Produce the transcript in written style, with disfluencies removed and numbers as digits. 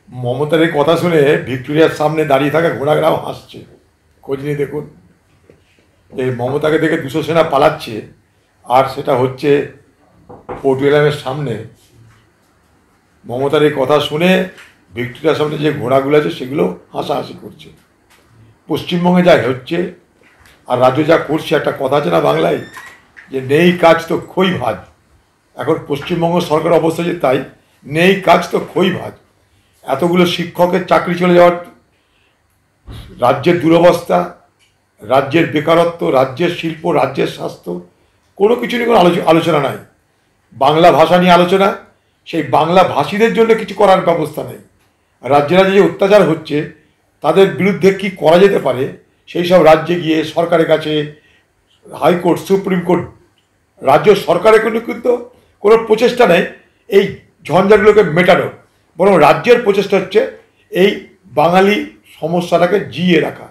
মমতার এই কথা শুনে ভিক্টোরিয়ার সামনে দাঁড়িয়ে থাকা ঘোড়ারাও হাসছে। খোঁজ নিয়ে দেখুন, এই মমতাকে দেখে 200 সেনা পালাচ্ছে, আর সেটা হচ্ছে পোর্ট উইলিয়ামের সামনে। মমতার এই কথা শুনে ভিক্টোরিয়ার সামনে যে ঘোড়াগুলো আছে সেগুলো হাসাহাসি করছে। পশ্চিমবঙ্গে যা হচ্ছে আর রাজ্য যা করছে, একটা কথা আছে না বাংলায়, যে নেই কাজ তো খই ভাজ। এখন পশ্চিমবঙ্গ সরকারের অবস্থা যে তাই, নেই কাজ তো খই ভাজ। এতগুলো শিক্ষকের চাকরি চলে যাওয়ার, রাজ্যের দুরবস্থা, রাজ্যের বেকারত্ব, রাজ্যের শিল্প, রাজ্যের স্বাস্থ্য, কোনো কিছু নিয়ে কোনো আলোচনা নাই। বাংলা ভাষা নিয়ে আলোচনা, সেই বাংলা ভাষীদের জন্য কিছু করার ব্যবস্থা নেই। রাজ্যে রাজ্যে যে অত্যাচার হচ্ছে তাদের বিরুদ্ধে কি করা যেতে পারে সেই সব রাজ্যে গিয়ে সরকারের কাছে, হাইকোর্ট, সুপ্রিম কোর্ট, রাজ্য সরকারের কিন্তু কোনো প্রচেষ্টা নেই এই ঝঞ্ঝাটগুলোকে মেটানোর। বরং রাজ্যের প্রচেষ্টা হচ্ছে এই বাঙালি সমস্যাটাকে জিইয়ে রাখা।